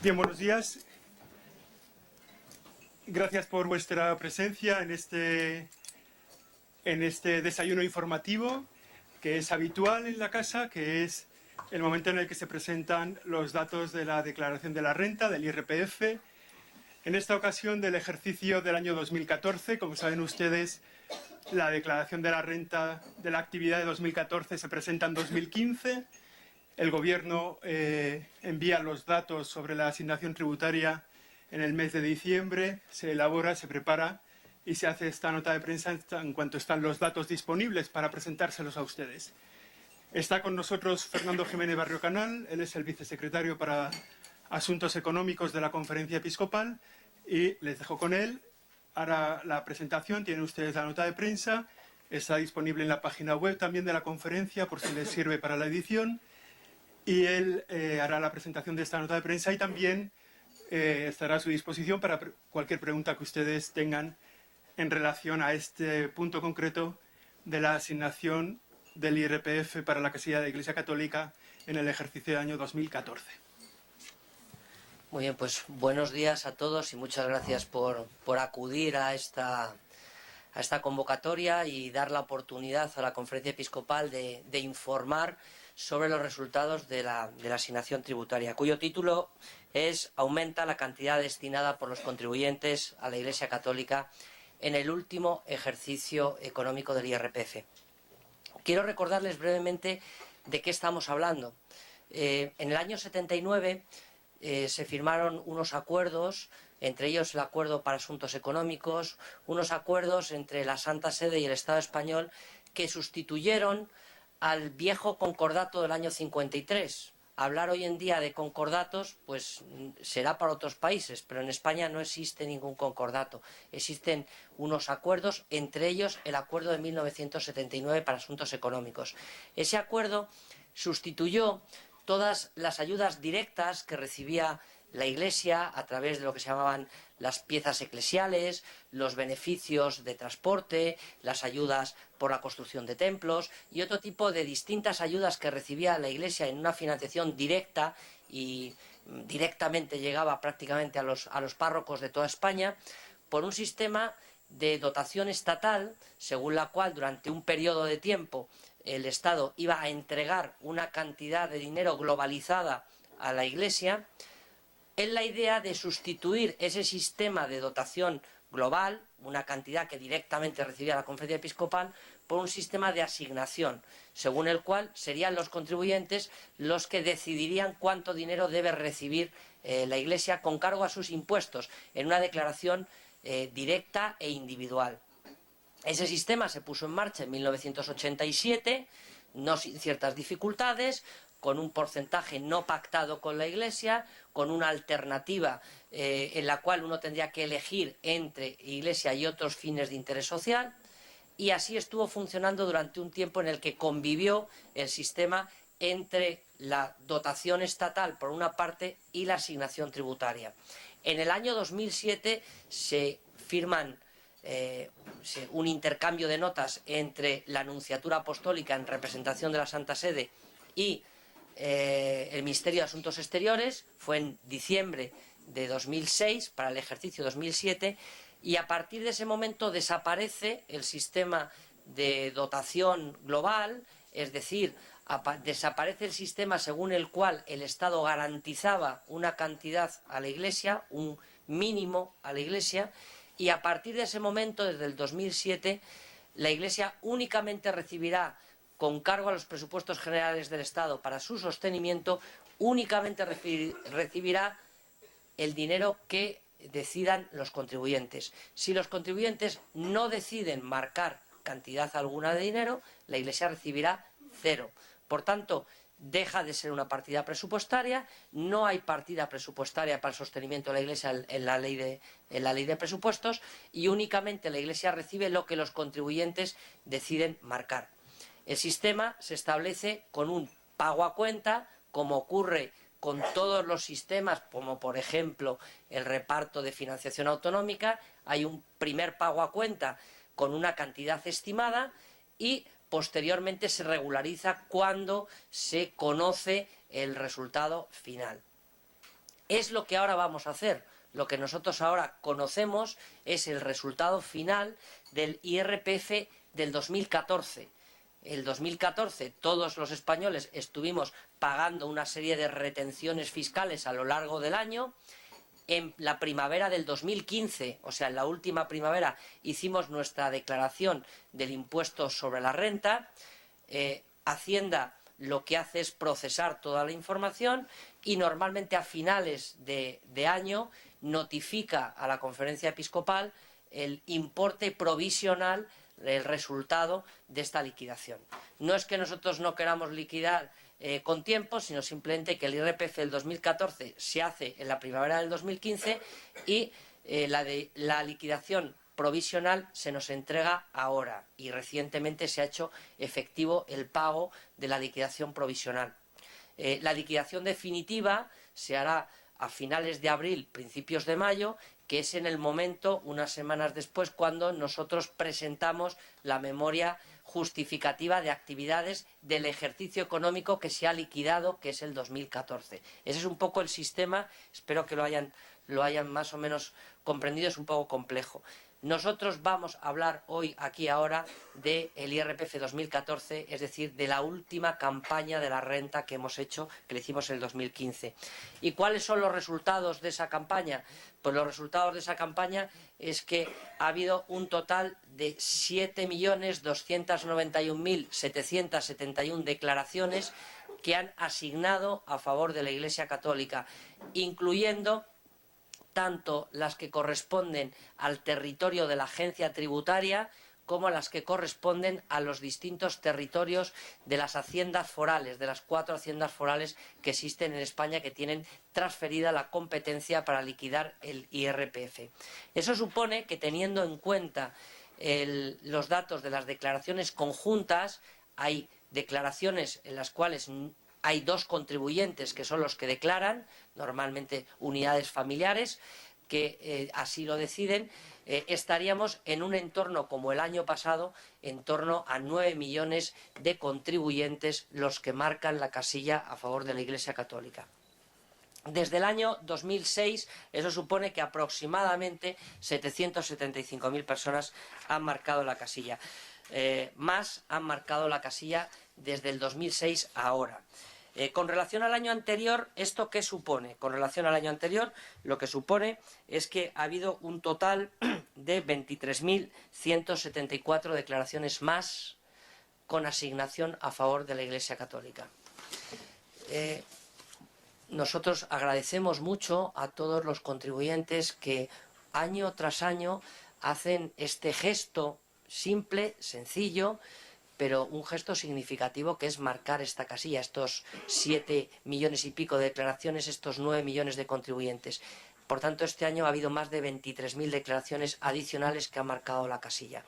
Bien, buenos días. Gracias por vuestra presencia en este desayuno informativo que es habitual en la casa, que es el momento en el que se presentan los datos de la declaración de la renta, del IRPF. En esta ocasión del ejercicio del año 2014, como saben ustedes, la declaración de la renta de la actividad de 2014 se presenta en 2015. El Gobierno envía los datos sobre la asignación tributaria en el mes de diciembre, se elabora, se prepara y se hace esta nota de prensa en cuanto están los datos disponibles para presentárselos a ustedes. Está con nosotros Fernando Jiménez Barrio Canal, él es el vicesecretario para Asuntos Económicos de la Conferencia Episcopal y les dejo con él. Hará la presentación, tienen ustedes la nota de prensa, está disponible en la página web también de la conferencia por si les sirve para la edición. Y él hará la presentación de esta nota de prensa y también estará a su disposición para cualquier pregunta que ustedes tengan en relación a este punto concreto de la asignación del IRPF para la casilla de Iglesia Católica en el ejercicio del año 2014. Muy bien, pues buenos días a todos y muchas gracias por acudir a esta convocatoria y dar la oportunidad a la Conferencia Episcopal de informar sobre los resultados de la asignación tributaria, cuyo título es «Aumenta la cantidad destinada por los contribuyentes a la Iglesia Católica en el último ejercicio económico del IRPF». Quiero recordarles brevemente de qué estamos hablando. En el año 79 se firmaron unos acuerdos, entre ellos el Acuerdo para Asuntos Económicos, unos acuerdos entre la Santa Sede y el Estado español que sustituyeron al viejo concordato del año 53. Hablar hoy en día de concordatos, pues será para otros países, pero en España no existe ningún concordato. Existen unos acuerdos, entre ellos el Acuerdo de 1979 para Asuntos Económicos. Ese acuerdo sustituyó todas las ayudas directas que recibía la Iglesia a través de lo que se llamaban las piezas eclesiales, los beneficios de transporte, las ayudas por la construcción de templos y otro tipo de distintas ayudas que recibía la Iglesia en una financiación directa y directamente llegaba prácticamente a los párrocos de toda España por un sistema de dotación estatal, según la cual durante un periodo de tiempo el Estado iba a entregar una cantidad de dinero globalizada a la Iglesia, en la idea de sustituir ese sistema de dotación global, una cantidad que directamente recibía la Conferencia Episcopal, por un sistema de asignación, según el cual serían los contribuyentes los que decidirían cuánto dinero debe recibir la Iglesia con cargo a sus impuestos, en una declaración directa e individual. Ese sistema se puso en marcha en 1987, no sin ciertas dificultades, con un porcentaje no pactado con la Iglesia, con una alternativa en la cual uno tendría que elegir entre Iglesia y otros fines de interés social, y así estuvo funcionando durante un tiempo en el que convivió el sistema entre la dotación estatal por una parte y la asignación tributaria. En el año 2007 se firman un intercambio de notas entre la Nunciatura Apostólica en representación de la Santa Sede y el Ministerio de Asuntos Exteriores. Fue en diciembre de 2006 para el ejercicio 2007 y a partir de ese momento desaparece el sistema de dotación global, es decir, desaparece el sistema según el cual el Estado garantizaba una cantidad a la Iglesia, un mínimo a la Iglesia, y a partir de ese momento, desde el 2007, la Iglesia únicamente recibirá, con cargo a los presupuestos generales del Estado para su sostenimiento, únicamente recibirá el dinero que decidan los contribuyentes. Si los contribuyentes no deciden marcar cantidad alguna de dinero, la Iglesia recibirá cero. Por tanto, deja de ser una partida presupuestaria, no hay partida presupuestaria para el sostenimiento de la Iglesia en la ley de presupuestos y únicamente la Iglesia recibe lo que los contribuyentes deciden marcar. El sistema se establece con un pago a cuenta, como ocurre con todos los sistemas, como por ejemplo el reparto de financiación autonómica. Hay un primer pago a cuenta con una cantidad estimada y posteriormente se regulariza cuando se conoce el resultado final. Es lo que ahora vamos a hacer. Lo que nosotros ahora conocemos es el resultado final del IRPF del 2014. El 2014 todos los españoles estuvimos pagando una serie de retenciones fiscales a lo largo del año. En la primavera del 2015, o sea, en la última primavera, hicimos nuestra declaración del impuesto sobre la renta. Hacienda lo que hace es procesar toda la información y normalmente a finales de año notifica a la Conferencia Episcopal el importe provisional, el resultado de esta liquidación. No es que nosotros no queramos liquidar con tiempo, sino simplemente que el IRPF del 2014 se hace en la primavera del 2015 y la liquidación provisional se nos entrega ahora, y recientemente se ha hecho efectivo el pago de la liquidación provisional. La liquidación definitiva se hará a finales de abril, principios de mayo, que es en el momento, unas semanas después, cuando nosotros presentamos la memoria justificativa de actividades del ejercicio económico que se ha liquidado, que es el 2014. Ese es un poco el sistema, espero que lo hayan más o menos comprendido, es un poco complejo. Nosotros vamos a hablar hoy, aquí ahora, del IRPF 2014, es decir, de la última campaña de la renta que hemos hecho, que le hicimos en el 2015. ¿Y cuáles son los resultados de esa campaña? Pues los resultados de esa campaña es que ha habido un total de 7.291.771 declaraciones que han asignado a favor de la Iglesia Católica, incluyendo tanto las que corresponden al territorio de la agencia tributaria como las que corresponden a los distintos territorios de las haciendas forales, de las 4 haciendas forales que existen en España, que tienen transferida la competencia para liquidar el IRPF. Eso supone que, teniendo en cuenta los datos de las declaraciones conjuntas, hay declaraciones en las cuales hay 2 contribuyentes que son los que declaran, normalmente unidades familiares, que así lo deciden. Estaríamos en un entorno como el año pasado, en torno a 9 millones de contribuyentes los que marcan la casilla a favor de la Iglesia Católica. Desde el año 2006, eso supone que aproximadamente 775.000 personas han marcado la casilla. Más han marcado la casilla desde el 2006 a ahora. Con relación al año anterior, ¿esto qué supone? Con relación al año anterior, lo que supone es que ha habido un total de 23.174 declaraciones más con asignación a favor de la Iglesia Católica. Nosotros agradecemos mucho a todos los contribuyentes que año tras año hacen este gesto simple, sencillo, pero un gesto significativo, que es marcar esta casilla, estos 7 millones y pico de declaraciones, estos 9 millones de contribuyentes. Por tanto, este año ha habido más de 23.000 declaraciones adicionales que han marcado la casilla.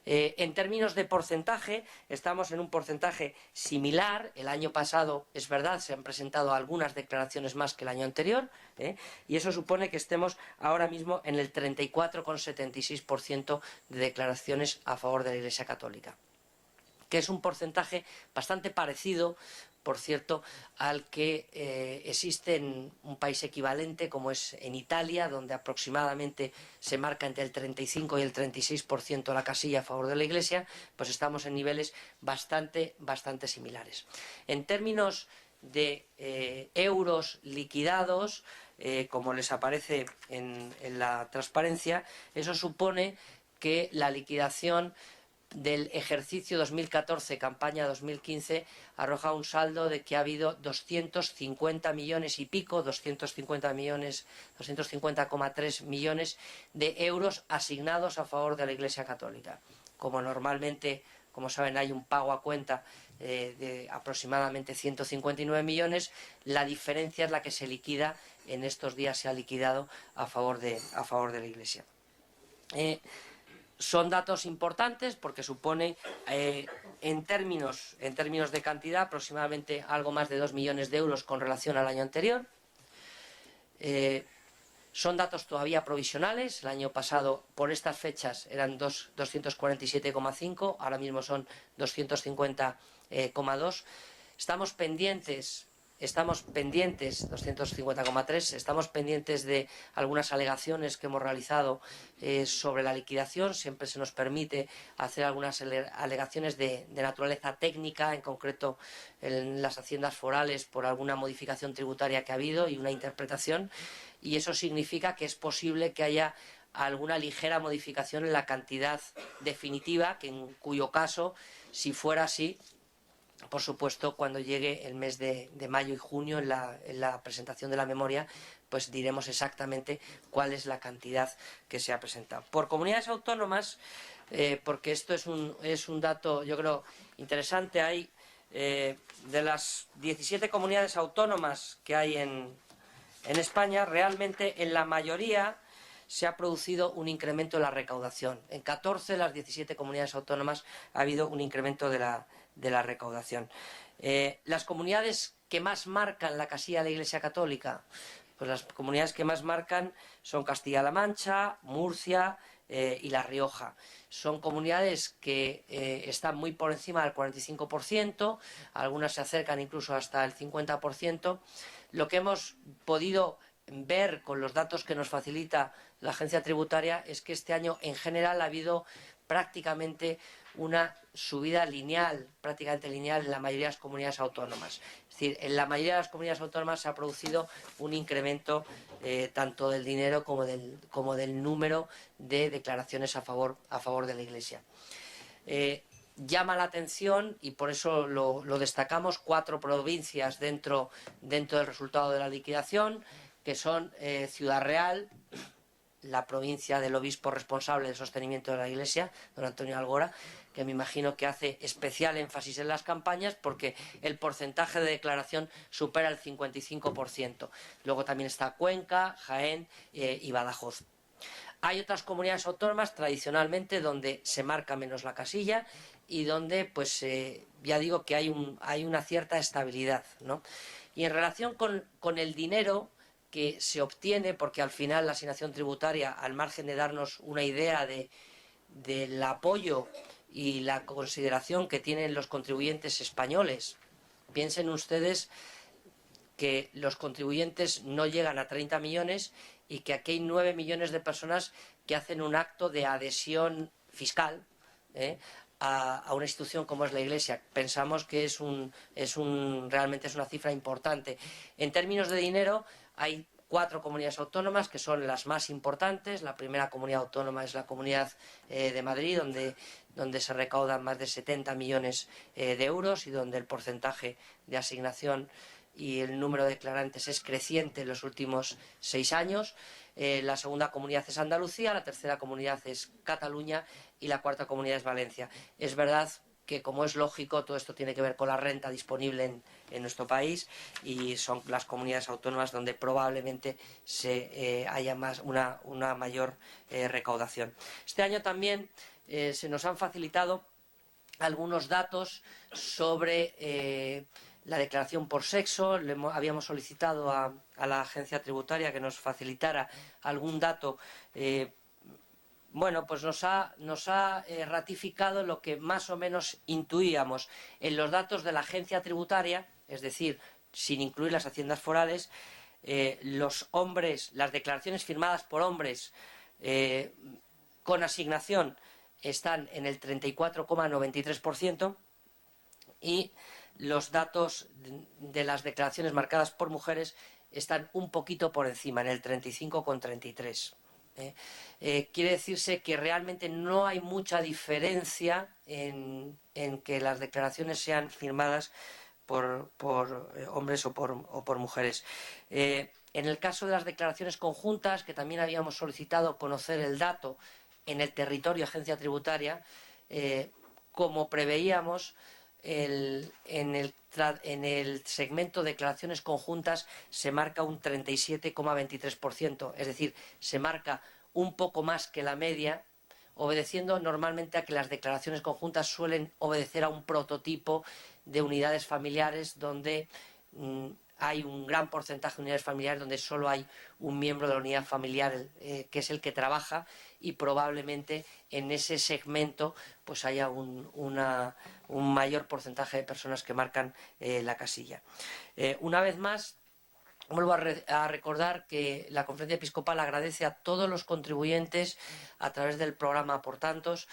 En términos de porcentaje, estamos en un porcentaje similar. El año pasado, es verdad, se han presentado algunas declaraciones más que el año anterior, y eso supone que estemos ahora mismo en el 34,76% de declaraciones a favor de la Iglesia Católica, que es un porcentaje bastante parecido, por cierto, al que existe en un país equivalente como es en Italia, donde aproximadamente se marca entre el 35 y el 36% la casilla a favor de la Iglesia. Pues estamos en niveles bastante similares. En términos de euros liquidados, como les aparece en la transparencia, eso supone que la liquidación del ejercicio 2014, campaña 2015, arroja un saldo de que ha habido 250 millones y pico, 250,3 millones de euros asignados a favor de la Iglesia Católica. Como normalmente, como saben, hay un pago a cuenta de aproximadamente 159 millones, la diferencia es la que se liquida, en estos días se ha liquidado a favor de la Iglesia. Son datos importantes porque supone, en términos de cantidad, aproximadamente algo más de 2 millones de euros con relación al año anterior. Son datos todavía provisionales. El año pasado, por estas fechas, eran 247,5, ahora mismo son 250,2. Estamos pendientes estamos pendientes, 250,3, estamos pendientes de algunas alegaciones que hemos realizado sobre la liquidación. Siempre se nos permite hacer algunas alegaciones de naturaleza técnica, en concreto en las haciendas forales, por alguna modificación tributaria que ha habido y una interpretación, y eso significa que es posible que haya alguna ligera modificación en la cantidad definitiva, que en cuyo caso, si fuera así, por supuesto, cuando llegue el mes de mayo y junio en la presentación de la memoria, pues diremos exactamente cuál es la cantidad que se ha presentado. Por comunidades autónomas, porque esto es un dato, yo creo, interesante, hay de las 17 comunidades autónomas que hay en España, realmente en la mayoría se ha producido un incremento en la recaudación. En 14 de las 17 comunidades autónomas ha habido un incremento de la recaudación. Las comunidades que más marcan la casilla de la Iglesia Católica, pues las comunidades que más marcan son Castilla-La Mancha, Murcia y La Rioja. Son comunidades que están muy por encima del 45%, algunas se acercan incluso hasta el 50%. Lo que hemos podido ver con los datos que nos facilita la agencia tributaria es que este año en general ha habido prácticamente una subida lineal, en la mayoría de las comunidades autónomas. Es decir, en la mayoría de las comunidades autónomas se ha producido un incremento tanto del dinero como del número de declaraciones a favor de la Iglesia. Llama la atención, y por eso lo destacamos, 4 provincias dentro del resultado de la liquidación, que son Ciudad Real, la provincia del obispo responsable del sostenimiento de la Iglesia, don Antonio Algora, que me imagino que hace especial énfasis en las campañas porque el porcentaje de declaración supera el 55%. Luego también está Cuenca, Jaén y Badajoz. Hay otras comunidades autónomas tradicionalmente donde se marca menos la casilla y donde, pues, ya digo que hay una cierta estabilidad, ¿no? Y en relación con el dinero que se obtiene, porque al final la asignación tributaria, al margen de darnos una idea del apoyo y la consideración que tienen los contribuyentes españoles, piensen ustedes que los contribuyentes no llegan a 30 millones y que aquí hay 9 millones de personas que hacen un acto de adhesión fiscal a una institución como es la Iglesia. Pensamos que realmente es una cifra importante. En términos de dinero, hay 4 comunidades autónomas que son las más importantes. La primera comunidad autónoma es la Comunidad de Madrid, donde se recaudan más de 70 millones de euros y donde el porcentaje de asignación y el número de declarantes es creciente en los últimos 6 años. La segunda comunidad es Andalucía, la tercera comunidad es Cataluña y la cuarta comunidad es Valencia. Es verdad que, como es lógico, todo esto tiene que ver con la renta disponible en nuestro país y son las comunidades autónomas donde probablemente haya una mayor recaudación. Este año también se nos han facilitado algunos datos sobre la declaración por sexo. Habíamos solicitado a la agencia tributaria que nos facilitara algún dato. Bueno, pues nos ha ratificado lo que más o menos intuíamos. En los datos de la agencia tributaria, es decir, sin incluir las haciendas forales, los hombres, las declaraciones firmadas por hombres con asignación están en el 34,93% y los datos de las declaraciones marcadas por mujeres están un poquito por encima, en el 35,33%. Quiere decirse que realmente no hay mucha diferencia en que las declaraciones sean firmadas por hombres o por mujeres. En el caso de las declaraciones conjuntas, que también habíamos solicitado conocer el dato en el territorio agencia tributaria, como preveíamos, en el segmento de declaraciones conjuntas se marca un 37,23%, es decir, se marca un poco más que la media, obedeciendo normalmente a que las declaraciones conjuntas suelen obedecer a un prototipo de unidades familiares donde hay un gran porcentaje de unidades familiares donde solo hay un miembro de la unidad familiar que es el que trabaja, y probablemente en ese segmento pues haya un mayor porcentaje de personas que marcan la casilla. Una vez más, vuelvo a recordar que la Conferencia Episcopal agradece a todos los contribuyentes a través del programa Por Tantos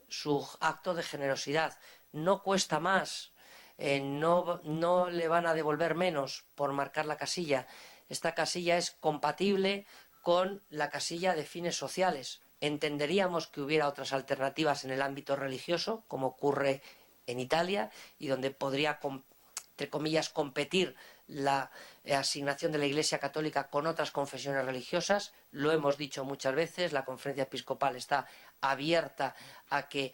su acto de generosidad. No cuesta más, no le van a devolver menos por marcar la casilla. Esta casilla es compatible con la casilla de fines sociales. Entenderíamos que hubiera otras alternativas en el ámbito religioso, como ocurre en Italia, y donde podría, entre comillas, competir la asignación de la Iglesia Católica con otras confesiones religiosas. Lo hemos dicho muchas veces, la Conferencia Episcopal está abierta a que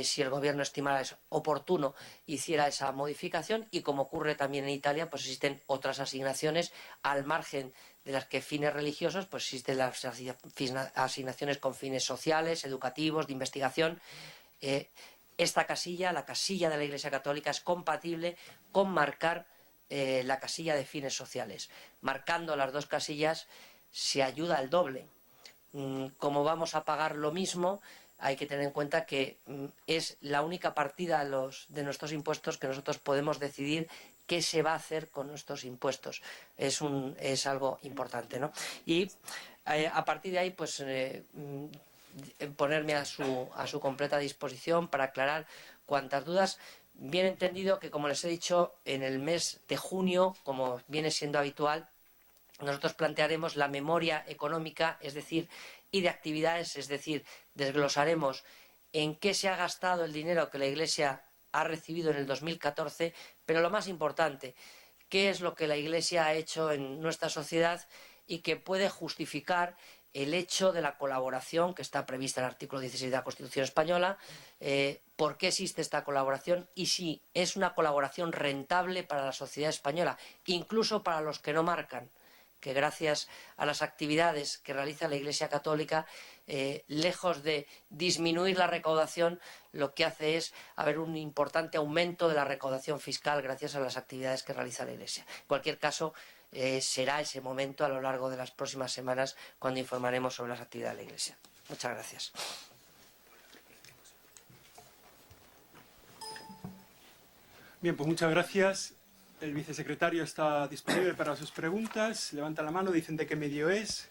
si el gobierno estimara es oportuno, hiciera esa modificación, y como ocurre también en Italia, pues existen otras asignaciones al margen de las que fines religiosos, pues existen las asignaciones con fines sociales, educativos, de investigación. Esta casilla, la casilla de la Iglesia Católica, es compatible con marcar la casilla de fines sociales. Marcando las dos casillas se ayuda al doble. Como vamos a pagar lo mismo, hay que tener en cuenta que es la única partida de nuestros impuestos que nosotros podemos decidir qué se va a hacer con nuestros impuestos. Es algo importante, ¿no? Y a partir de ahí, pues ponerme a su completa disposición para aclarar cuantas dudas. Bien entendido que, como les he dicho, en el mes de junio, como viene siendo habitual, nosotros plantearemos la memoria económica, es decir, y de actividades, es decir, desglosaremos en qué se ha gastado el dinero que la Iglesia ha recibido en el 2014, pero lo más importante, qué es lo que la Iglesia ha hecho en nuestra sociedad y que puede justificar el hecho de la colaboración que está prevista en el artículo 16 de la Constitución española, por qué existe esta colaboración y si es una colaboración rentable para la sociedad española, incluso para los que no marcan, que gracias a las actividades que realiza la Iglesia Católica, lejos de disminuir la recaudación, lo que hace es haber un importante aumento de la recaudación fiscal gracias a las actividades que realiza la Iglesia. En cualquier caso, será ese momento a lo largo de las próximas semanas cuando informaremos sobre las actividades de la Iglesia. Muchas gracias. Bien, pues muchas gracias. El vicesecretario está disponible para sus preguntas. Levanta la mano, dicen de qué medio es.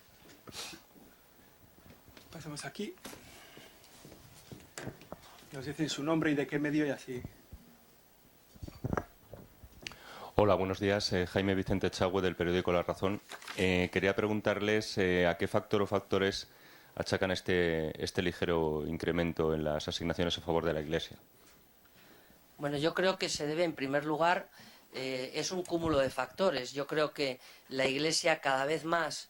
Pasamos aquí. Nos dicen su nombre y de qué medio y así. Hola, buenos días. Jaime Vicente Chagüe, del periódico La Razón. Quería preguntarles a qué factor o factores achacan este ligero incremento en las asignaciones a favor de la Iglesia. Bueno, yo creo que se debe, en primer lugar, es un cúmulo de factores. Yo creo que la Iglesia cada vez más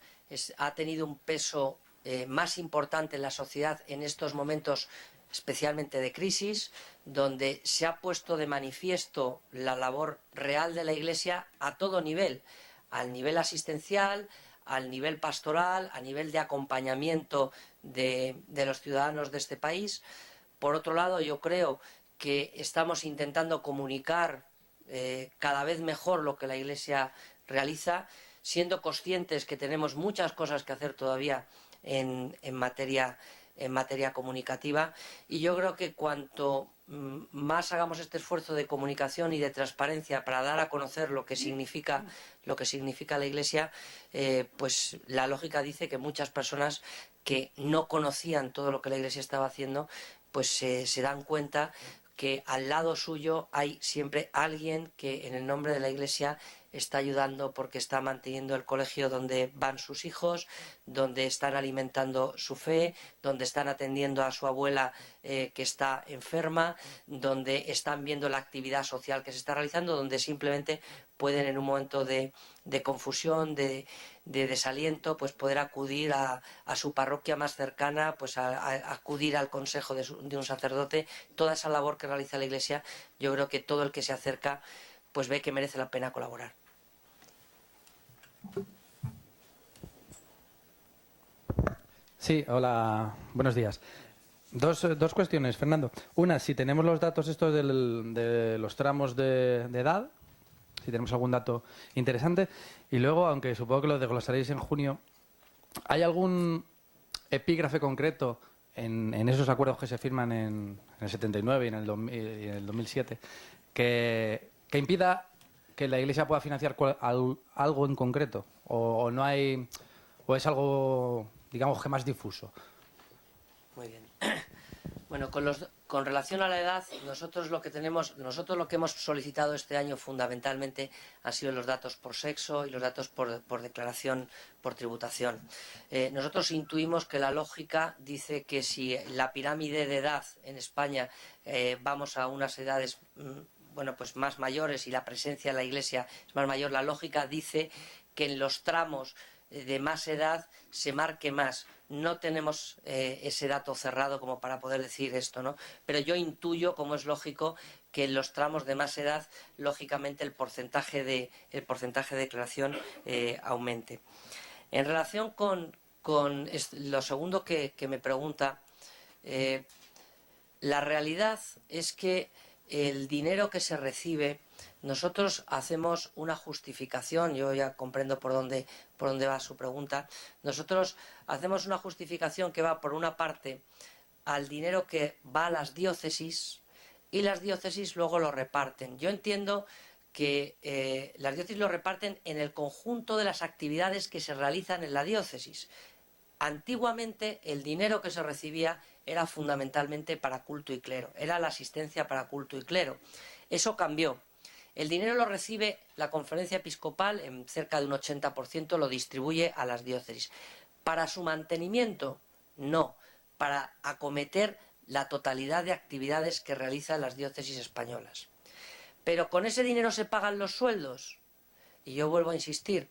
ha tenido un peso más importante en la sociedad en estos momentos, especialmente de crisis, donde se ha puesto de manifiesto la labor real de la Iglesia a todo nivel, al nivel asistencial, al nivel pastoral, a nivel de acompañamiento de los ciudadanos de este país. Por otro lado, yo creo que estamos intentando comunicar cada vez mejor lo que la Iglesia realiza, siendo conscientes que tenemos muchas cosas que hacer todavía en materia comunicativa, y yo creo que cuanto más hagamos este esfuerzo de comunicación y de transparencia para dar a conocer lo que significa la Iglesia, pues la lógica dice que muchas personas que no conocían todo lo que la Iglesia estaba haciendo, pues se dan cuenta que al lado suyo hay siempre alguien que en el nombre de la Iglesia está ayudando, porque está manteniendo el colegio donde van sus hijos, donde están alimentando su fe, donde están atendiendo a su abuela que está enferma, donde están viendo la actividad social que se está realizando, donde simplemente pueden, en un momento de confusión, de desaliento, pues poder acudir a su parroquia más cercana, pues a acudir al consejo de un sacerdote. Toda esa labor que realiza la Iglesia, yo creo que todo el que se acerca pues ve que merece la pena colaborar. Sí, hola, buenos días. Dos cuestiones, Fernando. Una, si tenemos los datos estos de los tramos de edad, si tenemos algún dato interesante. Y luego, aunque supongo que lo desglosaréis en junio, ¿hay algún epígrafe concreto en esos acuerdos que se firman en el 79 y en el 2007 que impida que la Iglesia pueda financiar algo en concreto? ¿O no hay, o es algo, digamos, que más difuso? Muy bien. Bueno, con relación a la edad, nosotros lo que hemos solicitado este año fundamentalmente han sido los datos por sexo y los datos por declaración, por tributación. Nosotros intuimos que la lógica dice que si la pirámide de edad en España vamos a unas edades bueno, pues más mayores y la presencia de la Iglesia es más mayor, la lógica dice que en los tramos de más edad se marque más. No tenemos ese dato cerrado como para poder decir esto, ¿no? Pero yo intuyo, como es lógico, que en los tramos de más edad, lógicamente el porcentaje de declaración aumente. En relación con lo segundo que me pregunta, la realidad es que el dinero que se recibe, nosotros hacemos una justificación, yo ya comprendo por dónde va su pregunta, nosotros hacemos una justificación que va por una parte al dinero que va a las diócesis y las diócesis luego lo reparten. Yo entiendo que las diócesis lo reparten en el conjunto de las actividades que se realizan en la diócesis. Antiguamente el dinero que se recibía era fundamentalmente para culto y clero, era la asistencia para culto y clero. Eso cambió. El dinero lo recibe la Conferencia Episcopal, en cerca de un 80% lo distribuye a las diócesis. Para su mantenimiento, no, para acometer la totalidad de actividades que realizan las diócesis españolas. Pero con ese dinero se pagan los sueldos. Y yo vuelvo a insistir,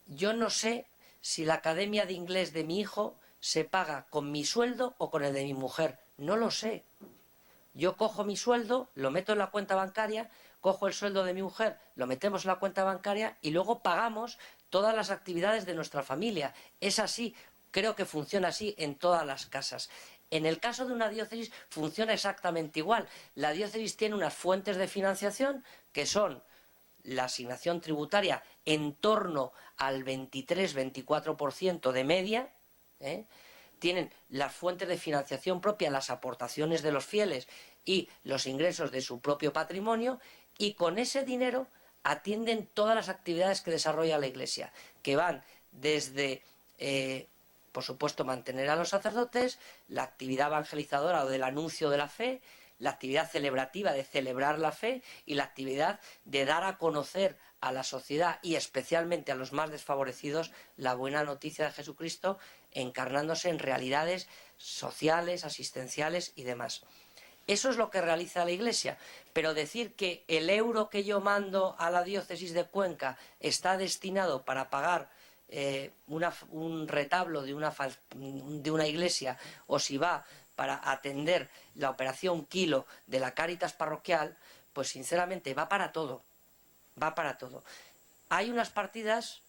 yo no sé si la academia de inglés de mi hijo se paga con mi sueldo o con el de mi mujer. No lo sé. Yo cojo mi sueldo, lo meto en la cuenta bancaria, cojo el sueldo de mi mujer, lo metemos en la cuenta bancaria y luego pagamos todas las actividades de nuestra familia. Es así, creo que funciona así en todas las casas. En el caso de una diócesis funciona exactamente igual. La diócesis tiene unas fuentes de financiación que son la asignación tributaria en torno al 23-24% de media, tienen las fuentes de financiación propia, las aportaciones de los fieles y los ingresos de su propio patrimonio, y con ese dinero atienden todas las actividades que desarrolla la Iglesia, que van desde, por supuesto, mantener a los sacerdotes, la actividad evangelizadora o del anuncio de la fe, la actividad celebrativa de celebrar la fe y la actividad de dar a conocer a la sociedad y especialmente a los más desfavorecidos la buena noticia de Jesucristo, encarnándose en realidades sociales, asistenciales y demás. Eso es lo que realiza la Iglesia, pero decir que el euro que yo mando a la diócesis de Cuenca está destinado para pagar un retablo de una iglesia, o si va para atender la operación Kilo de la Cáritas parroquial, pues sinceramente va para todo, va para todo. Hay unas partidas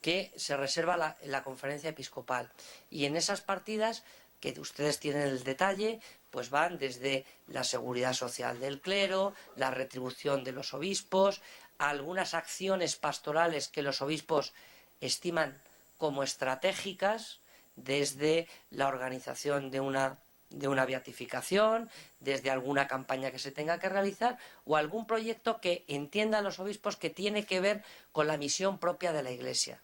que se reserva la Conferencia Episcopal, y en esas partidas, que ustedes tienen el detalle, pues van desde la seguridad social del clero, la retribución de los obispos, algunas acciones pastorales que los obispos estiman como estratégicas, desde la organización de una beatificación, desde alguna campaña que se tenga que realizar o algún proyecto que entiendan los obispos que tiene que ver con la misión propia de la Iglesia.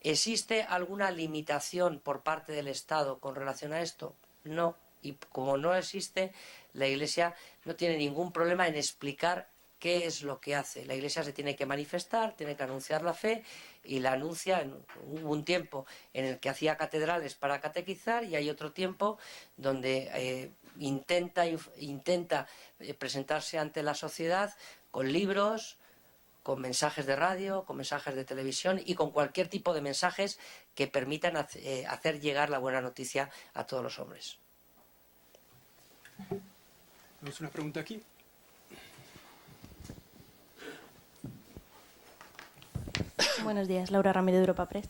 ¿Existe alguna limitación por parte del Estado con relación a esto? No. Y como no existe, la Iglesia no tiene ningún problema en explicar qué es lo que hace. La Iglesia se tiene que manifestar, tiene que anunciar la fe, y la anuncia. Hubo un tiempo en el que hacía catedrales para catequizar, y hay otro tiempo donde intenta presentarse ante la sociedad con libros, con mensajes de radio, con mensajes de televisión y con cualquier tipo de mensajes que permitan hacer llegar la buena noticia a todos los hombres. Tenemos una pregunta aquí. Buenos días, Laura Ramírez de Europa Press.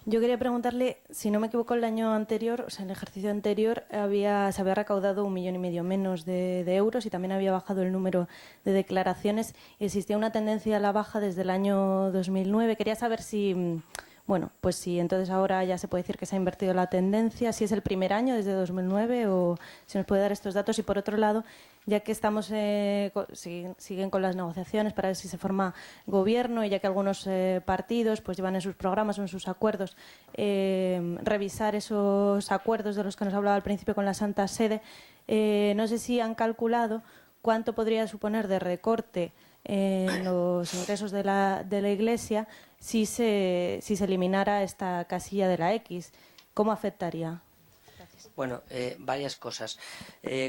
Yo quería preguntarle, si no me equivoco, el año anterior, o sea, en el ejercicio anterior, se había recaudado 1,5 millones menos de euros y también había bajado el número de declaraciones. Existía una tendencia a la baja desde el año 2009. Quería saber si, bueno, pues si entonces ahora ya se puede decir que se ha invertido la tendencia, si es el primer año desde 2009 o si nos puede dar estos datos. Y por otro lado, ya que estamos siguen con las negociaciones para ver si se forma gobierno y ya que algunos partidos pues llevan en sus programas o en sus acuerdos revisar esos acuerdos de los que nos hablaba al principio con la Santa Sede, no sé si han calculado cuánto podría suponer de recorte en los ingresos de la Iglesia si se eliminara esta casilla de la X. ¿Cómo afectaría? Bueno, varias cosas.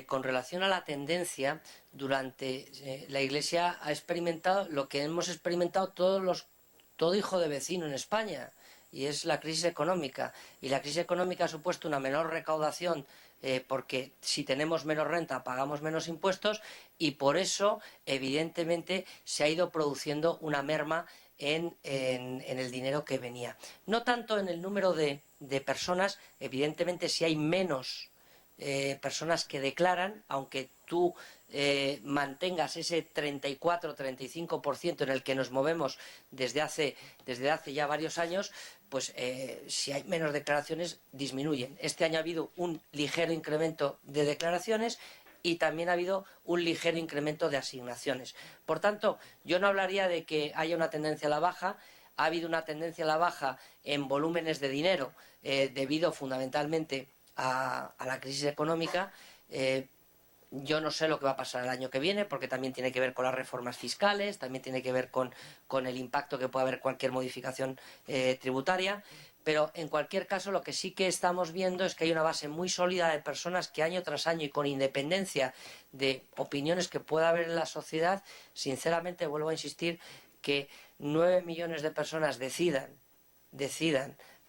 Con relación a la tendencia, la Iglesia ha experimentado lo que hemos experimentado todo hijo de vecino en España, y es la crisis económica. Y la crisis económica ha supuesto una menor recaudación porque si tenemos menos renta pagamos menos impuestos, y por eso, evidentemente, se ha ido produciendo una merma en el dinero que venía. No tanto en el número de personas, evidentemente si hay menos personas que declaran, aunque tú mantengas ese 34-35% en el que nos movemos desde hace ya varios años, pues si hay menos declaraciones disminuyen. Este año ha habido un ligero incremento de declaraciones y también ha habido un ligero incremento de asignaciones. Por tanto, yo no hablaría de que haya una tendencia a la baja. Ha habido una tendencia a la baja en volúmenes de dinero debido fundamentalmente a la crisis económica. Yo no sé lo que va a pasar el año que viene, porque también tiene que ver con las reformas fiscales, también tiene que ver con el impacto que puede haber cualquier modificación tributaria. Pero en cualquier caso, lo que sí que estamos viendo es que hay una base muy sólida de personas que año tras año, y con independencia de opiniones que pueda haber en la sociedad, sinceramente vuelvo a insistir que 9 millones de personas decidan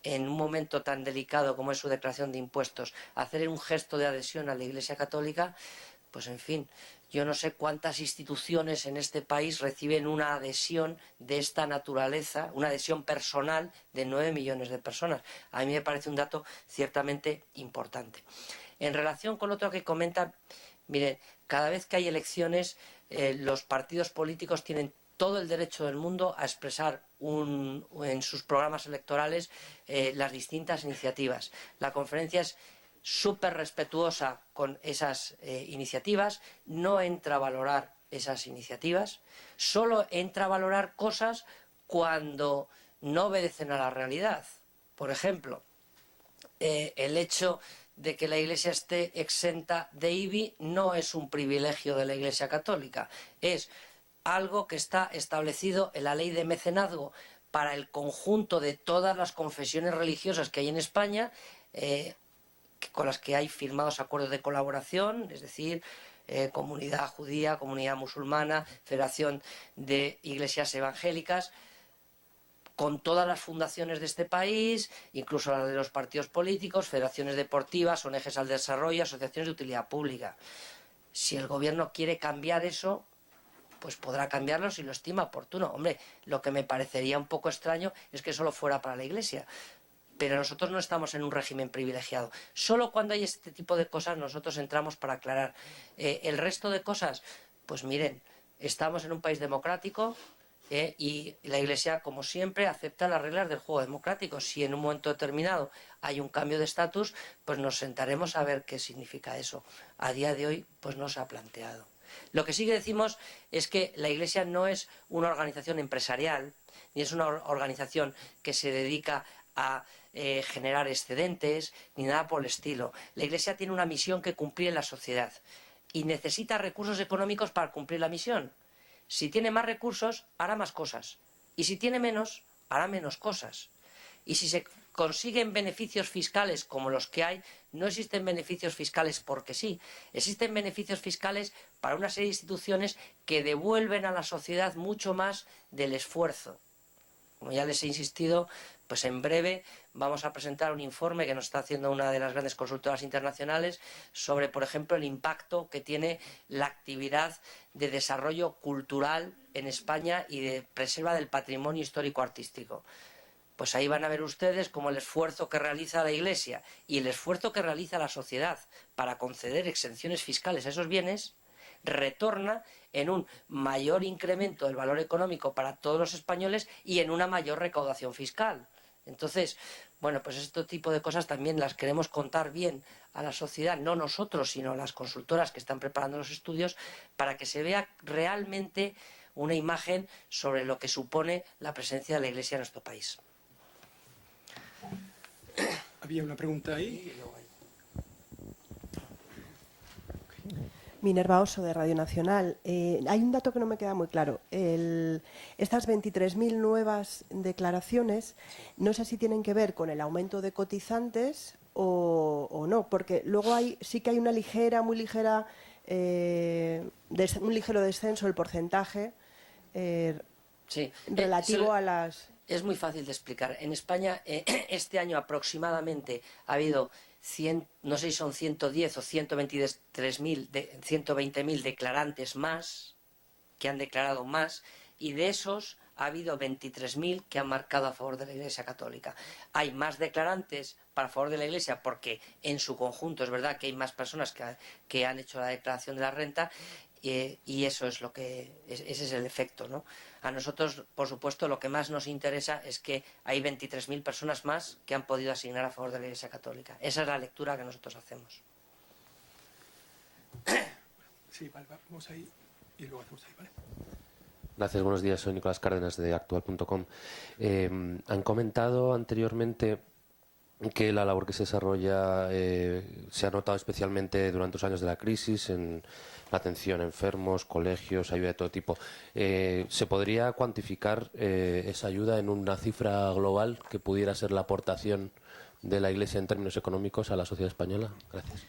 en un momento tan delicado como es su declaración de impuestos, hacer un gesto de adhesión a la Iglesia Católica, pues en fin, yo no sé cuántas instituciones en este país reciben una adhesión de esta naturaleza, una adhesión personal de 9 millones de personas. A mí me parece un dato ciertamente importante. En relación con otro que comenta, miren, cada vez que hay elecciones, los partidos políticos tienen todo el derecho del mundo a expresar en sus programas electorales las distintas iniciativas. La conferencia es súper respetuosa con esas iniciativas, no entra a valorar esas iniciativas, solo entra a valorar cosas cuando no obedecen a la realidad. Por ejemplo, el hecho de que la Iglesia esté exenta de IBI no es un privilegio de la Iglesia Católica, es algo que está establecido en la ley de mecenazgo para el conjunto de todas las confesiones religiosas que hay en España, con las que hay firmados acuerdos de colaboración, es decir, comunidad judía, comunidad musulmana, Federación de Iglesias Evangélicas, con todas las fundaciones de este país, incluso las de los partidos políticos, federaciones deportivas, ONGs al desarrollo, asociaciones de utilidad pública. Si el gobierno quiere cambiar eso, pues podrá cambiarlo si lo estima oportuno. Hombre, lo que me parecería un poco extraño es que solo fuera para la Iglesia. Pero nosotros no estamos en un régimen privilegiado. Solo cuando hay este tipo de cosas nosotros entramos para aclarar. El resto de cosas, pues miren, estamos en un país democrático y la Iglesia, como siempre, acepta las reglas del juego democrático. Si en un momento determinado hay un cambio de estatus, pues nos sentaremos a ver qué significa eso. A día de hoy, pues no se ha planteado. Lo que sí que decimos es que la Iglesia no es una organización empresarial, ni es una organización que se dedica a generar excedentes, ni nada por el estilo. La Iglesia tiene una misión que cumplir en la sociedad y necesita recursos económicos para cumplir la misión. Si tiene más recursos, hará más cosas. Y si tiene menos, hará menos cosas. Y si se consiguen beneficios fiscales como los que hay, no existen beneficios fiscales porque sí. Existen beneficios fiscales para una serie de instituciones que devuelven a la sociedad mucho más del esfuerzo. Como ya les he insistido, pues en breve vamos a presentar un informe que nos está haciendo una de las grandes consultoras internacionales sobre, por ejemplo, el impacto que tiene la actividad de desarrollo cultural en España y de preserva del patrimonio histórico-artístico. pues ahí van a ver ustedes como el esfuerzo que realiza la Iglesia y el esfuerzo que realiza la sociedad para conceder exenciones fiscales a esos bienes retorna en un mayor incremento del valor económico para todos los españoles y en una mayor recaudación fiscal. Entonces, bueno, pues este tipo de cosas también las queremos contar bien a la sociedad, no nosotros, sino las consultoras que están preparando los estudios, para que se vea realmente una imagen sobre lo que supone la presencia de la Iglesia en nuestro país. Había una pregunta ahí. Minerva Oso, de Radio Nacional. Hay un dato que no me queda muy claro. Estas 23.000 nuevas declaraciones, no sé si tienen que ver con el aumento de cotizantes o no, porque luego sí que hay una ligera, muy ligera, un ligero descenso del porcentaje Sí. relativo a las... Es muy fácil de explicar. En España, este año aproximadamente ha habido 100, no sé si son 110 o 120.000 declarantes más, que han declarado más, y de esos ha habido 23.000 que han marcado a favor de la Iglesia Católica. Hay más declarantes para favor de la Iglesia porque en su conjunto es verdad que hay más personas que han hecho la declaración de la renta, y eso es ese es el efecto, ¿no? A nosotros, por supuesto, lo que más nos interesa es que hay 23.000 personas más que han podido asignar a favor de la Iglesia Católica. Esa es la lectura que nosotros hacemos. Sí, vale, vamos ahí y luego hacemos ahí, ¿vale? Gracias, buenos días. Soy Nicolás Cárdenas de Actual.com. Han comentado anteriormente que la labor que se desarrolla se ha notado especialmente durante los años de la crisis en la atención a enfermos, colegios, ayuda de todo tipo. ¿Se podría cuantificar esa ayuda en una cifra global que pudiera ser la aportación de la Iglesia en términos económicos a la sociedad española? Gracias.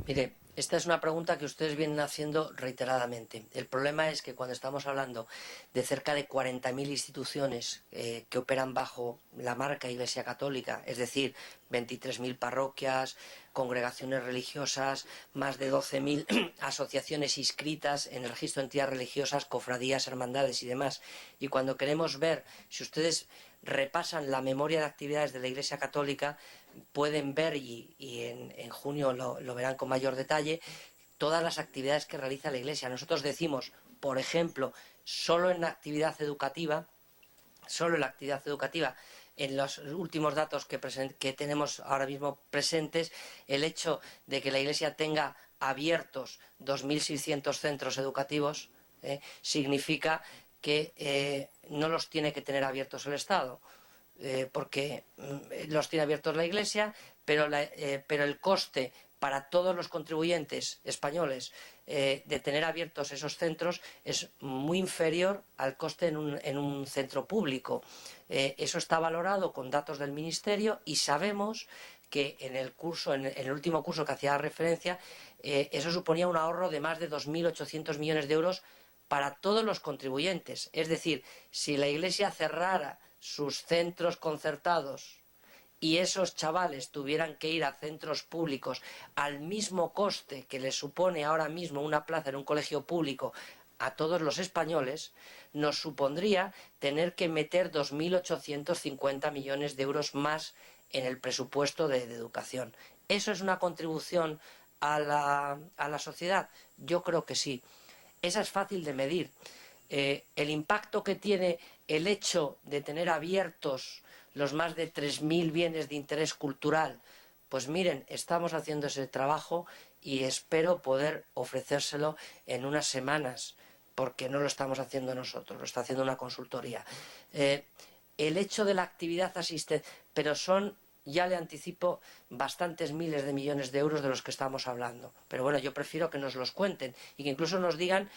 Mire, esta es una pregunta que ustedes vienen haciendo reiteradamente. El problema es que cuando estamos hablando de cerca de 40.000 instituciones que operan bajo la marca Iglesia Católica, es decir, 23.000 parroquias, congregaciones religiosas, más de 12.000 asociaciones inscritas en el registro de entidades religiosas, cofradías, hermandades y demás, y cuando queremos ver, si ustedes repasan la memoria de actividades de la Iglesia Católica, pueden ver, y en junio lo verán con mayor detalle, todas las actividades que realiza la Iglesia. Nosotros decimos, por ejemplo, solo en la actividad educativa, en los últimos datos que tenemos ahora mismo presentes, el hecho de que la Iglesia tenga abiertos 2.600 centros educativos significa que no los tiene que tener abiertos el Estado, porque los tiene abiertos la Iglesia, pero el coste para todos los contribuyentes españoles de tener abiertos esos centros es muy inferior al coste en un centro público. Eso está valorado con datos del Ministerio y sabemos que en el último curso que hacía referencia, eso suponía un ahorro de más de 2.800 millones de euros para todos los contribuyentes. Es decir, si la Iglesia cerrara sus centros concertados y esos chavales tuvieran que ir a centros públicos al mismo coste que les supone ahora mismo una plaza en un colegio público a todos los españoles, nos supondría tener que meter 2.850 millones de euros más en el presupuesto de educación. ¿Eso es una contribución a la sociedad? Yo creo que sí. Esa es fácil de medir. El impacto que tiene el hecho de tener abiertos los más de 3.000 bienes de interés cultural, pues miren, estamos haciendo ese trabajo y espero poder ofrecérselo en unas semanas, porque no lo estamos haciendo nosotros, lo está haciendo una consultoría. El hecho de la actividad asistente, pero son, ya le anticipo, bastantes miles de millones de euros de los que estamos hablando. Pero bueno, yo prefiero que nos los cuenten y que incluso nos digan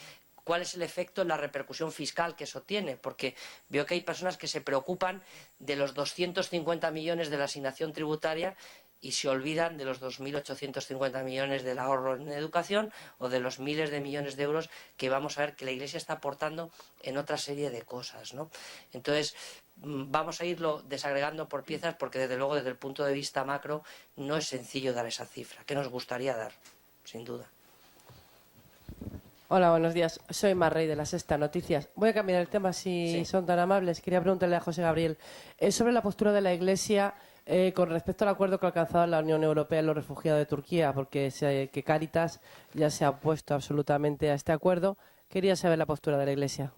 cuál es el efecto en la repercusión fiscal que eso tiene, porque veo que hay personas que se preocupan de los 250 millones de la asignación tributaria y se olvidan de los 2.850 millones del ahorro en educación o de los miles de millones de euros que vamos a ver que la Iglesia está aportando en otra serie de cosas, ¿no? Entonces, vamos a irlo desagregando por piezas porque desde luego desde el punto de vista macro no es sencillo dar esa cifra, que nos gustaría dar, sin duda. Hola, buenos días. Soy Marrey de La Sexta Noticias. Voy a cambiar el tema si son tan amables. Quería preguntarle a José Gabriel sobre la postura de la Iglesia con respecto al acuerdo que ha alcanzado la Unión Europea en los refugiados de Turquía, porque que Cáritas ya se ha opuesto absolutamente a este acuerdo. Quería saber la postura de la Iglesia.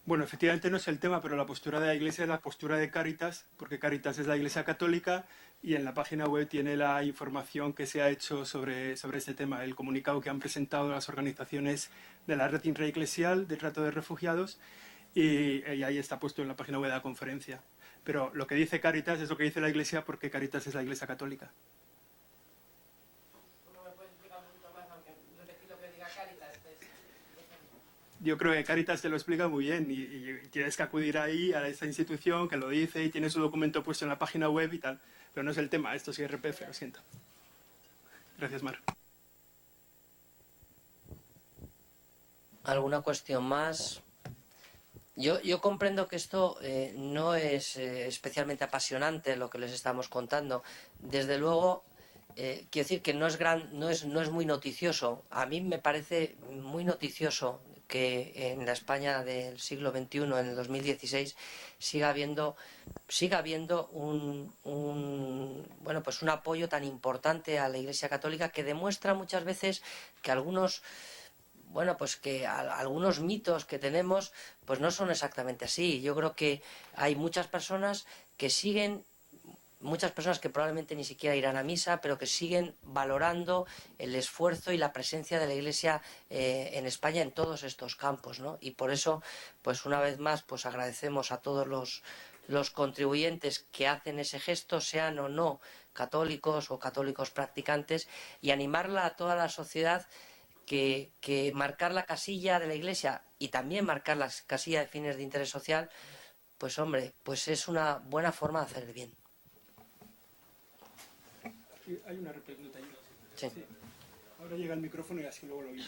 Bueno, efectivamente no es el tema, pero la postura de la Iglesia es la postura de Cáritas, porque Cáritas es la Iglesia católica y en la página web tiene la información que se ha hecho sobre este tema, el comunicado que han presentado las organizaciones de la Red Intraeclesial de Trato de Refugiados y ahí está puesto en la página web de la conferencia. Pero lo que dice Cáritas es lo que dice la Iglesia porque Cáritas es la Iglesia católica. Yo creo que Cáritas te lo explica muy bien y tienes que acudir ahí a esta institución que lo dice y tiene su documento puesto en la página web y tal. Pero no es el tema, esto es IRPF, lo siento. Gracias, Mar. ¿Alguna cuestión más? Yo comprendo que esto no es especialmente apasionante lo que les estamos contando. Desde luego, quiero decir que no es muy noticioso. A mí me parece muy noticioso que en la España del siglo XXI, en el 2016, siga habiendo un apoyo tan importante a la Iglesia Católica que demuestra muchas veces que algunos mitos que tenemos pues no son exactamente así. Yo creo que hay muchas personas que probablemente ni siquiera irán a misa, pero que siguen valorando el esfuerzo y la presencia de la Iglesia en España en todos estos campos, ¿no? Y por eso, pues una vez más, pues agradecemos a todos los contribuyentes que hacen ese gesto, sean o no católicos o católicos practicantes, y animarla a toda la sociedad que marcar la casilla de la Iglesia y también marcar la casilla de fines de interés social, pues hombre, pues es una buena forma de hacer el bien. Hay una pregunta ahí. Sí. Ahora llega el micrófono y así luego lo oímos.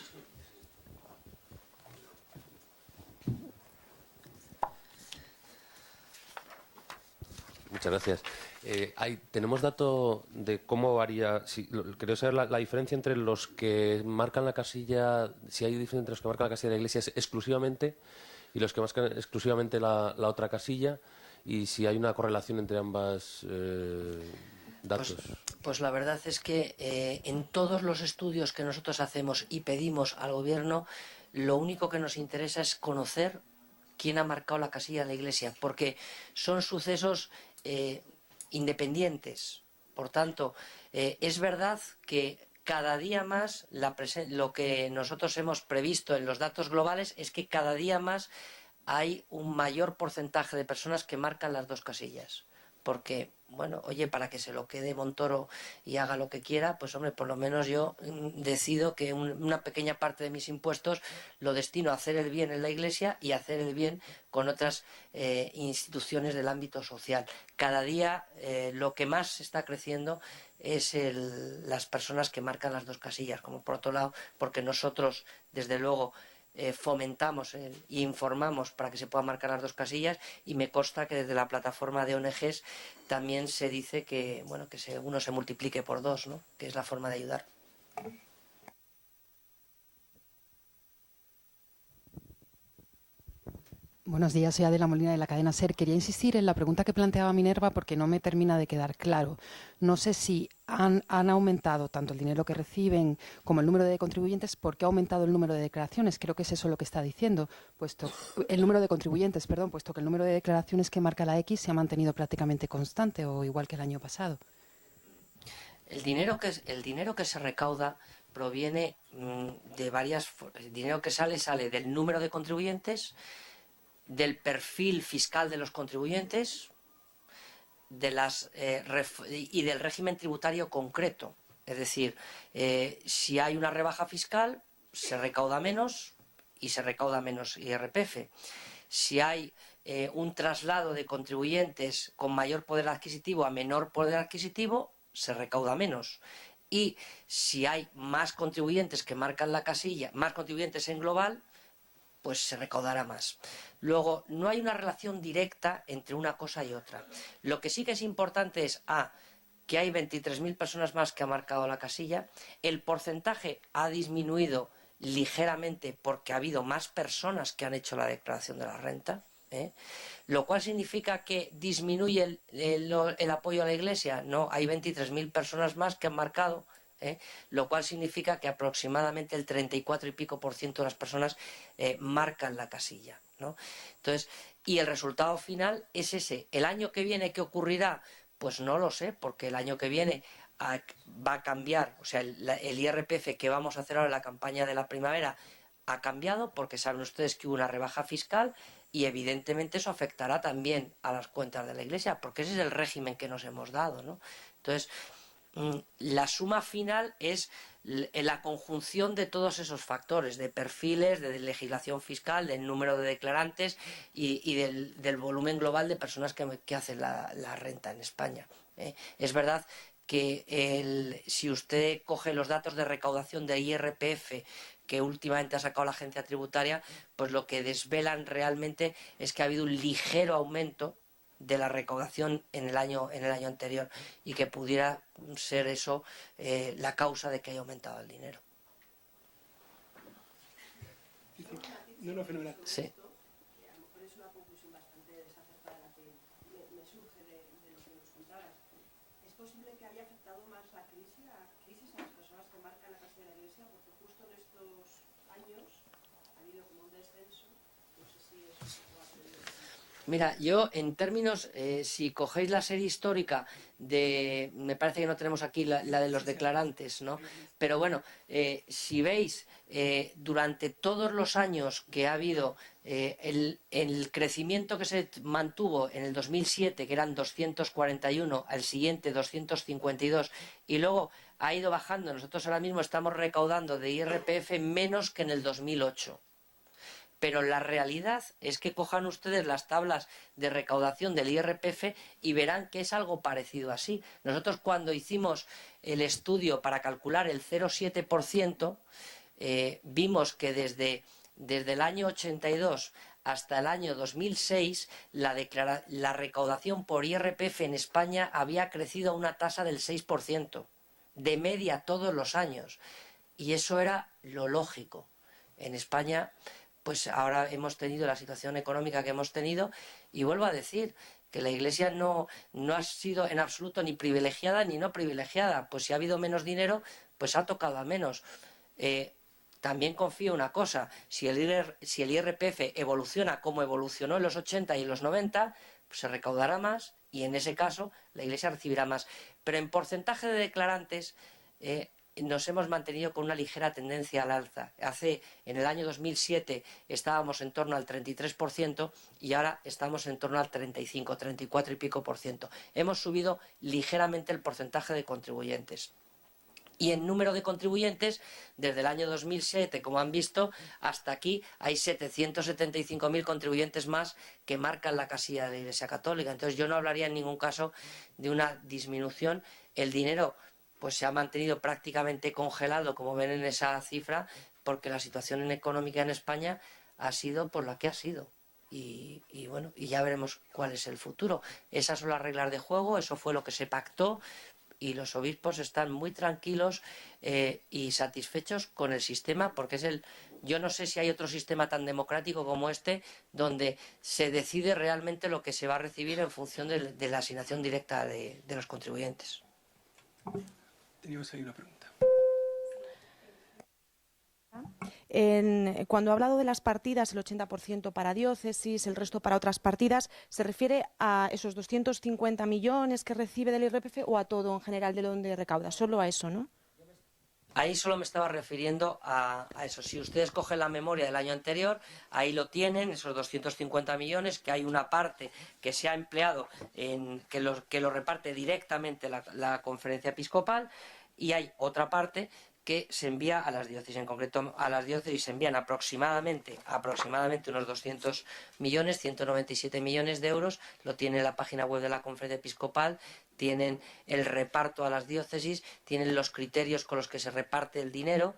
Muchas gracias. ¿Tenemos dato de cómo varía? Quería saber la diferencia entre los que marcan la casilla, si hay diferencia entre los que marcan la casilla de la Iglesia exclusivamente y los que marcan exclusivamente la otra casilla, y si hay una correlación entre ambas datos. Pues la verdad es que en todos los estudios que nosotros hacemos y pedimos al gobierno, lo único que nos interesa es conocer quién ha marcado la casilla de la Iglesia, porque son sucesos independientes. Por tanto, es verdad que cada día más lo que nosotros hemos previsto en los datos globales es que cada día más hay un mayor porcentaje de personas que marcan las dos casillas. Porque, bueno, oye, para que se lo quede Montoro y haga lo que quiera, pues hombre, por lo menos yo decido que una pequeña parte de mis impuestos lo destino a hacer el bien en la Iglesia y a hacer el bien con otras instituciones del ámbito social. Cada día lo que más está creciendo es las personas que marcan las dos casillas, como por otro lado, porque nosotros, desde luego, fomentamos e informamos para que se puedan marcar las dos casillas, y me consta que desde la plataforma de ONGs también se dice que uno se multiplique por dos, ¿no? Que es la forma de ayudar. Buenos días, soy Adela Molina de la cadena SER. Quería insistir en la pregunta que planteaba Minerva porque no me termina de quedar claro. No sé si han aumentado tanto el dinero que reciben como el número de contribuyentes. ¿Por qué ha aumentado el número de declaraciones? Creo que es eso lo que está diciendo. El número de contribuyentes, perdón, puesto que el número de declaraciones que marca la X se ha mantenido prácticamente constante o igual que el año pasado. El dinero que se recauda proviene de varias... El dinero que sale del número de contribuyentes, del perfil fiscal de los contribuyentes y del régimen tributario concreto. Es decir, si hay una rebaja fiscal, se recauda menos y se recauda menos IRPF. Si hay un traslado de contribuyentes con mayor poder adquisitivo a menor poder adquisitivo, se recauda menos. Y si hay más contribuyentes que marcan la casilla, más contribuyentes en global, pues se recaudará más. Luego, no hay una relación directa entre una cosa y otra. Lo que sí que es importante es, que hay 23.000 personas más que han marcado la casilla, el porcentaje ha disminuido ligeramente porque ha habido más personas que han hecho la declaración de la renta, lo cual significa que disminuye el apoyo a la Iglesia. No, hay 23.000 personas más que han marcado, lo cual significa que aproximadamente el 34 y pico % de las personas marcan la casilla, ¿no? Entonces, y el resultado final es ese. ¿El año que viene qué ocurrirá? Pues no lo sé, porque el año que viene va a cambiar, o sea, el IRPF que vamos a hacer ahora en la campaña de la primavera ha cambiado, porque saben ustedes que hubo una rebaja fiscal y evidentemente eso afectará también a las cuentas de la Iglesia, porque ese es el régimen que nos hemos dado, ¿no? Entonces, la suma final es la conjunción de todos esos factores, de perfiles, de legislación fiscal, del número de declarantes y del volumen global de personas que hacen la renta en España. Es verdad que si usted coge los datos de recaudación de IRPF que últimamente ha sacado la agencia tributaria, pues lo que desvelan realmente es que ha habido un ligero aumento de la recaudación en el año anterior y que pudiera ser eso la causa de que haya aumentado el dinero. No, fenomenal. Sí. Mira, yo en términos, si cogéis la serie histórica me parece que no tenemos aquí la de los declarantes, ¿no? Pero bueno, si veis, durante todos los años que ha habido el crecimiento que se mantuvo en el 2007, que eran 241, al siguiente 252, y luego ha ido bajando, nosotros ahora mismo estamos recaudando de IRPF menos que en el 2008. Pero la realidad es que cojan ustedes las tablas de recaudación del IRPF y verán que es algo parecido así. Nosotros cuando hicimos el estudio para calcular el 0,7%, vimos que desde el año 82 hasta el año 2006 la recaudación por IRPF en España había crecido a una tasa del 6%, de media todos los años. Y eso era lo lógico. En España, pues ahora hemos tenido la situación económica que hemos tenido, y vuelvo a decir que la Iglesia no ha sido en absoluto ni privilegiada ni no privilegiada. Pues si ha habido menos dinero, pues ha tocado a menos. También confío una cosa, si el IRPF evoluciona como evolucionó en los 80 y en los 90, pues se recaudará más y en ese caso la Iglesia recibirá más. Pero en porcentaje de declarantes nos hemos mantenido con una ligera tendencia al alza. En el año 2007 estábamos en torno al 33% y ahora estamos en torno al 35, 34 y pico %. Hemos subido ligeramente el porcentaje de contribuyentes. Y en número de contribuyentes, desde el año 2007, como han visto, hasta aquí hay 775.000 contribuyentes más que marcan la casilla de la Iglesia Católica. Entonces yo no hablaría en ningún caso de una disminución. El dinero pues se ha mantenido prácticamente congelado, como ven en esa cifra, porque la situación económica en España ha sido por la que ha sido. Y bueno, y ya veremos cuál es el futuro. Esas son las reglas de juego, eso fue lo que se pactó, y los obispos están muy tranquilos y satisfechos con el sistema, porque yo no sé si hay otro sistema tan democrático como este, donde se decide realmente lo que se va a recibir en función de la asignación directa de los contribuyentes. Teníamos ahí una pregunta. Cuando ha hablado de las partidas, el 80% para diócesis, el resto para otras partidas, ¿se refiere a esos 250 millones que recibe del IRPF o a todo en general de donde recauda? Solo a eso, ¿no? Ahí solo me estaba refiriendo a eso. Si ustedes cogen la memoria del año anterior, ahí lo tienen, esos 250 millones, que hay una parte que se ha empleado, que lo reparte directamente la Conferencia Episcopal, y hay otra parte que se envía a las diócesis. En concreto, a las diócesis se envían aproximadamente unos 200 millones, 197 millones de euros. Lo tiene la página web de la Conferencia Episcopal. tienen el reparto a las diócesis, tienen los criterios con los que se reparte el dinero,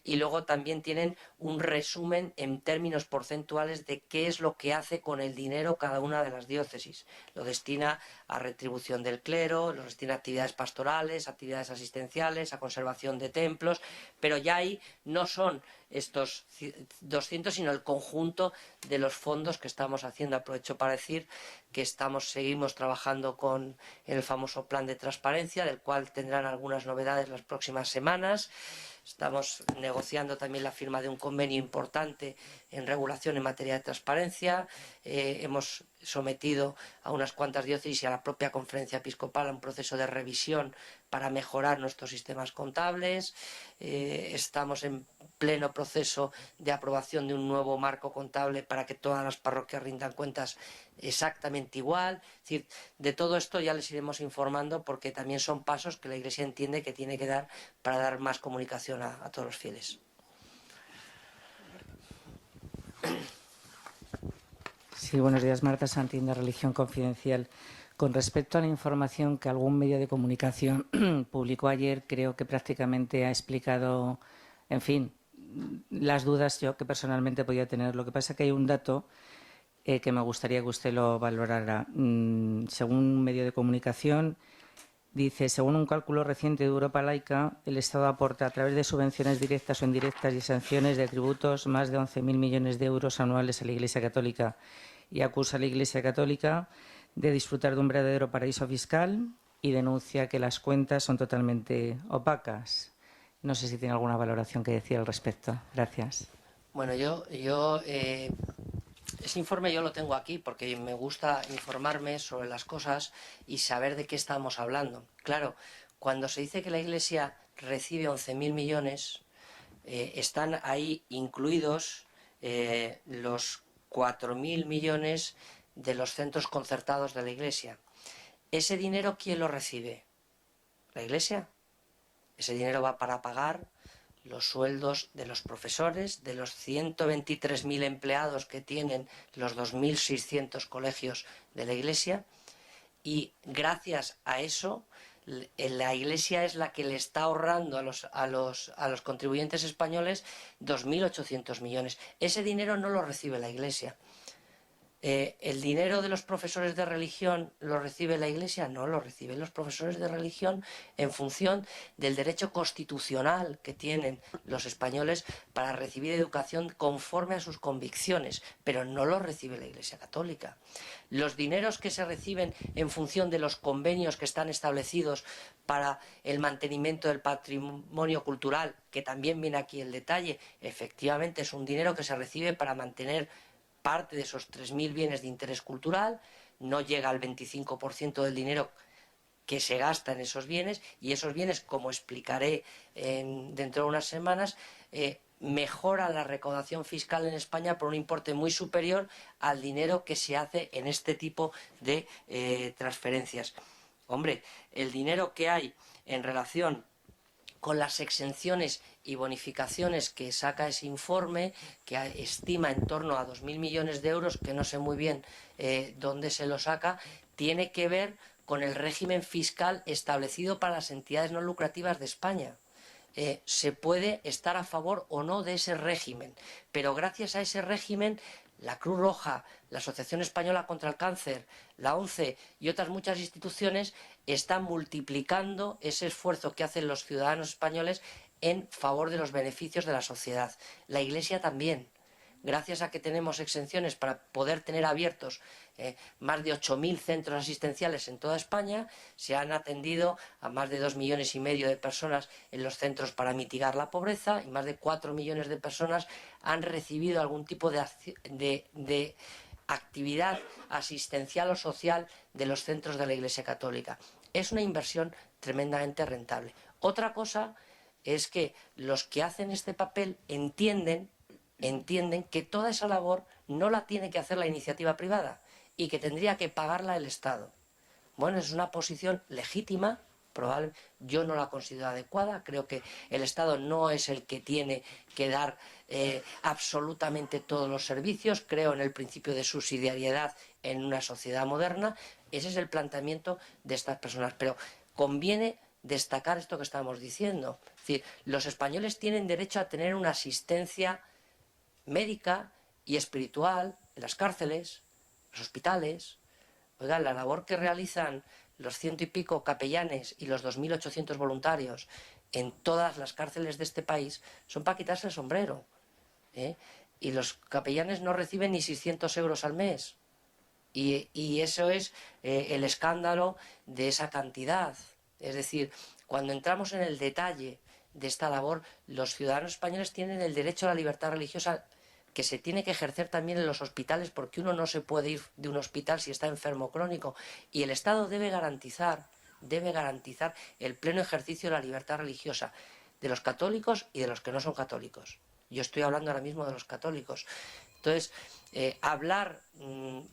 y luego también tienen un resumen en términos porcentuales de qué es lo que hace con el dinero cada una de las diócesis. Lo destina a retribución del clero, lo destina a actividades pastorales, actividades asistenciales, a conservación de templos, pero ya ahí no son estos 200, sino el conjunto de los fondos que estamos haciendo. Aprovecho para decir que seguimos trabajando con el famoso plan de transparencia, del cual tendrán algunas novedades las próximas semanas. Estamos negociando también la firma de un convenio importante en regulación en materia de transparencia. Hemos sometido a unas cuantas diócesis y a la propia Conferencia Episcopal a un proceso de revisión para mejorar nuestros sistemas contables. Estamos en pleno proceso de aprobación de un nuevo marco contable para que todas las parroquias rindan cuentas exactamente igual. Es decir, de todo esto ya les iremos informando, porque también son pasos que la Iglesia entiende que tiene que dar para dar más comunicación a todos los fieles. Sí, buenos días. Marta Santín, de Religión Confidencial. Con respecto a la información que algún medio de comunicación publicó ayer, creo que prácticamente ha explicado, en fin, las dudas yo que personalmente podía tener. Lo que pasa es que hay un dato que me gustaría que usted lo valorara. Según un medio de comunicación, dice, según un cálculo reciente de Europa Laica, el Estado aporta a través de subvenciones directas o indirectas y sanciones de tributos más de 11.000 millones de euros anuales a la Iglesia Católica, y acusa a la Iglesia Católica de disfrutar de un verdadero paraíso fiscal y denuncia que las cuentas son totalmente opacas. No sé si tiene alguna valoración que decir al respecto. Gracias. Bueno, ese informe yo lo tengo aquí porque me gusta informarme sobre las cosas y saber de qué estamos hablando. Claro, cuando se dice que la Iglesia recibe 11.000 millones, están ahí incluidos los 4.000 millones de los centros concertados de la Iglesia. ¿Ese dinero quién lo recibe? ¿La Iglesia? Ese dinero va para pagar los sueldos de los profesores, de los 123.000 empleados que tienen los 2.600 colegios de la Iglesia, y gracias a eso la Iglesia es la que le está ahorrando a los contribuyentes españoles 2.800 millones. Ese dinero no lo recibe la Iglesia. ¿El dinero de los profesores de religión lo recibe la Iglesia? No, lo reciben los profesores de religión en función del derecho constitucional que tienen los españoles para recibir educación conforme a sus convicciones, pero no lo recibe la Iglesia Católica. Los dineros que se reciben en función de los convenios que están establecidos para el mantenimiento del patrimonio cultural, que también viene aquí el detalle, efectivamente es un dinero que se recibe para mantener parte de esos 3.000 bienes de interés cultural, no llega al 25% del dinero que se gasta en esos bienes, y esos bienes, como explicaré dentro de unas semanas, mejora la recaudación fiscal en España por un importe muy superior al dinero que se hace en este tipo de transferencias. Hombre, el dinero que hay en relación con las exenciones y bonificaciones que saca ese informe, que estima en torno a 2.000 millones de euros, que no sé muy bien dónde se lo saca, tiene que ver con el régimen fiscal establecido para las entidades no lucrativas de España. Se puede estar a favor o no de ese régimen, pero gracias a ese régimen la Cruz Roja, la Asociación Española contra el Cáncer, la ONCE y otras muchas instituciones están multiplicando ese esfuerzo que hacen los ciudadanos españoles en favor de los beneficios de la sociedad. La Iglesia también. Gracias a que tenemos exenciones para poder tener abiertos más de 8.000 centros asistenciales en toda España, se han atendido a más de 2,5 millones de personas en los centros para mitigar la pobreza, y más de 4 millones de personas han recibido algún tipo de actividad asistencial o social de los centros de la Iglesia Católica. Es una inversión tremendamente rentable. Otra cosa es que los que hacen este papel entienden que toda esa labor no la tiene que hacer la iniciativa privada y que tendría que pagarla el Estado. Bueno, es una posición legítima, probablemente yo no la considero adecuada. Creo que el Estado no es el que tiene que dar absolutamente todos los servicios. Creo en el principio de subsidiariedad en una sociedad moderna, Ese es el planteamiento de estas personas. Pero conviene destacar esto que estamos diciendo. Es decir, los españoles tienen derecho a tener una asistencia médica y espiritual en las cárceles, los hospitales. Oigan, la labor que realizan los 100 y pico capellanes y los 2.800 voluntarios en todas las cárceles de este país son para quitarse el sombrero, ¿eh? Y los capellanes no reciben ni 600 euros al mes. Y eso es el escándalo de esa cantidad. Es decir, cuando entramos en el detalle de esta labor, los ciudadanos españoles tienen el derecho a la libertad religiosa, que se tiene que ejercer también en los hospitales, porque uno no se puede ir de un hospital si está enfermo crónico, y el Estado debe garantizar el pleno ejercicio de la libertad religiosa de los católicos y de los que no son católicos. Yo estoy hablando ahora mismo de los católicos. Entonces, hablar,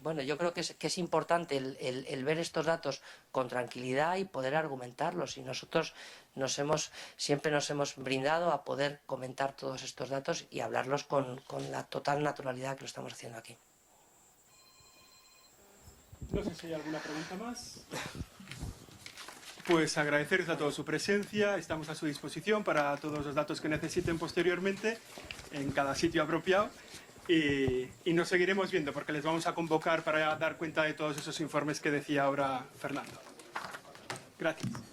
bueno, yo creo que es importante el ver estos datos con tranquilidad y poder argumentarlos. Y nosotros siempre nos hemos brindado a poder comentar todos estos datos y hablarlos con la total naturalidad que lo estamos haciendo aquí. No sé si hay alguna pregunta más. Pues agradecerles a todos su presencia. Estamos a su disposición para todos los datos que necesiten posteriormente en cada sitio apropiado. Y nos seguiremos viendo porque les vamos a convocar para dar cuenta de todos esos informes que decía ahora Fernando. Gracias.